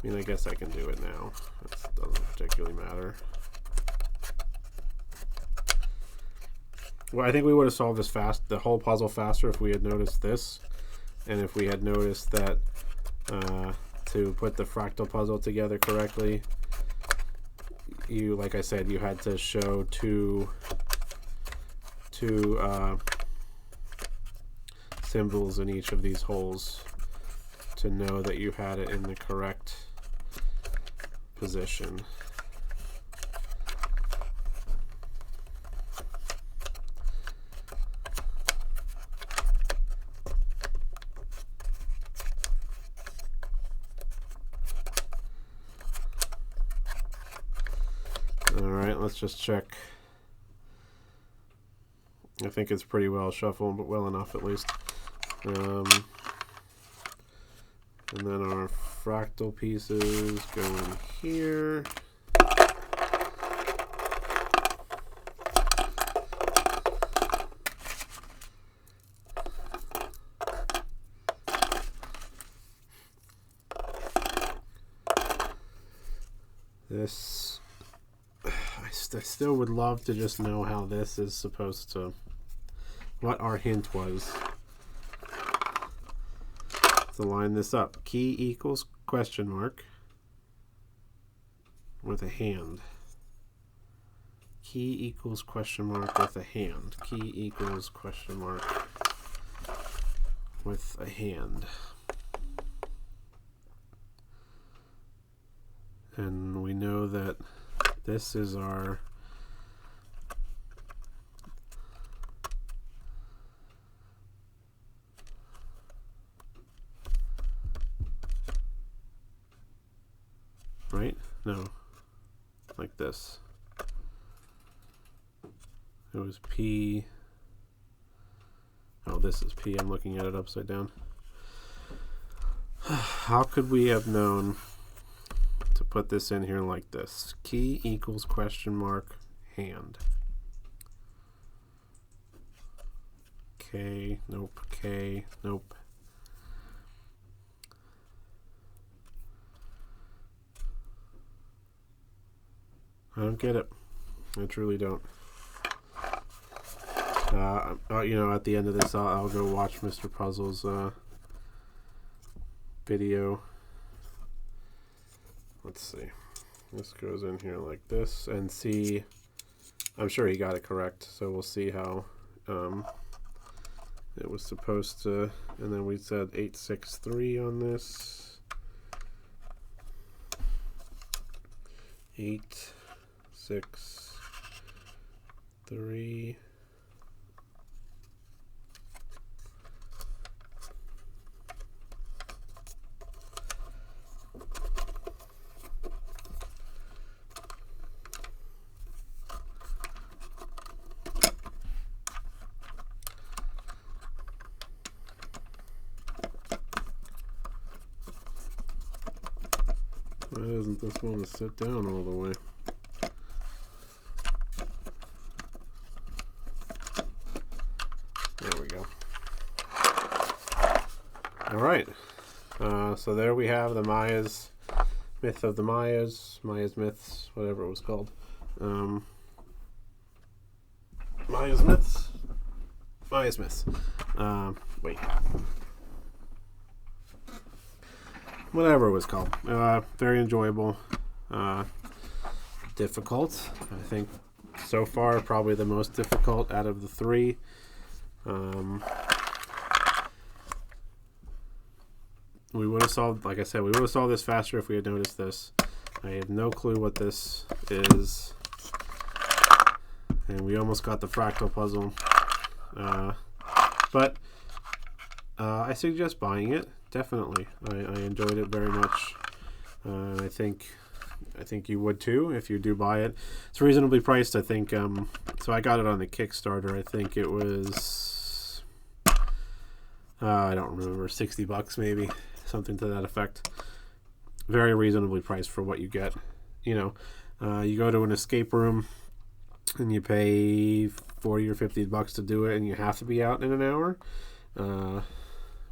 mean, I guess I can do it now. It doesn't particularly matter. Well, I think we would have solved this the whole puzzle faster if we had noticed this, and if we had noticed that to put the fractal puzzle together correctly, like I said, you had to show two symbols in each of these holes to know that you had it in the correct position. All right, let's just check. I think it's pretty well shuffled, but well enough at least. And then our fractal pieces go in here. This, I still would love to just know how this is supposed to, what our hint was. To line this up. Key equals question mark with a hand. Key equals question mark with a hand. Key equals question mark with a hand. And we know that this is our right? No. Like this. It was P. Oh, this is P. I'm looking at it upside down. How could we have known to put this in here like this? Key equals question mark hand. K, nope, K, nope. I don't get it. I truly don't. You know, at the end of this, I'll go watch Mr. Puzzle's video. Let's see. This goes in here like this, and see. I'm sure he got it correct, so we'll see how it was supposed to. And then we said 863 on this. 8, 6, 3. Why doesn't this want to sit down all the way? There we go. All right. So there we have the Maya's Myth of the Mayas, Maya's Myths, whatever it was called. Maya's Myths? Maya's Myths. Wait. Whatever it was called. Very enjoyable. Difficult. I think so far probably the most difficult out of the three. We would have solved, like I said, we would have solved this faster if we had noticed this. I have no clue what this is. And we almost got the fractal puzzle. But I suggest buying it. Definitely. I enjoyed it very much. And I think you would too if you do buy it. It's reasonably priced, I think. So I got it on the Kickstarter. I think it was I don't remember, $60 maybe, something to that effect. Very reasonably priced for what you get. You know, you go to an escape room and you pay 40 or 50 bucks to do it, and you have to be out in an hour.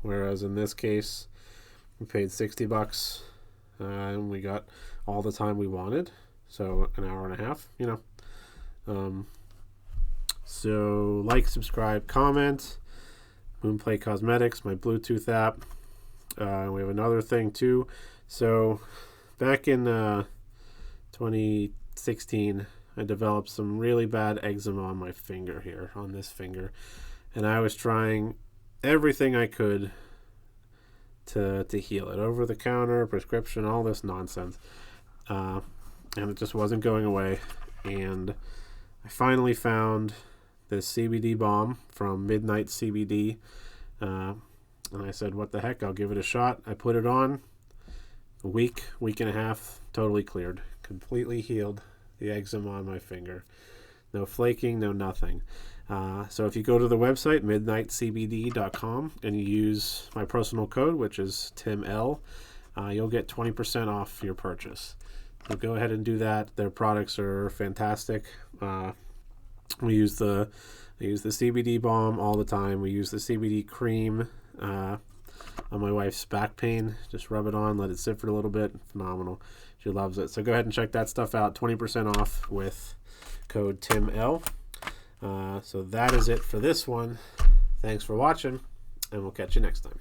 Whereas in this case, we paid 60 bucks, and we got all the time we wanted. So an hour and a half, So like, subscribe, comment. Moonplay Cosmetics, my Bluetooth app. We have another thing too. So back in 2016, I developed some really bad eczema on my finger here, on this finger. And I was trying everything I could to heal it. Over the counter, prescription, all this nonsense. And it just wasn't going away. And I finally found this CBD balm from Midnight CBD. And I said, what the heck, I'll give it a shot. I put it on. A week and a half, totally cleared. Completely healed the eczema on my finger. No flaking, no nothing. So if you go to the website, midnightcbd.com, and you use my personal code, which is TimL, you'll get 20% off your purchase. So go ahead and do that. Their products are fantastic. We use the CBD balm all the time. We use the CBD cream on my wife's back pain. Just rub it on, let it sit for a little bit. Phenomenal. She loves it. So go ahead and check that stuff out. 20% off with code TimL. So that is it for this one. Thanks for watching, and we'll catch you next time.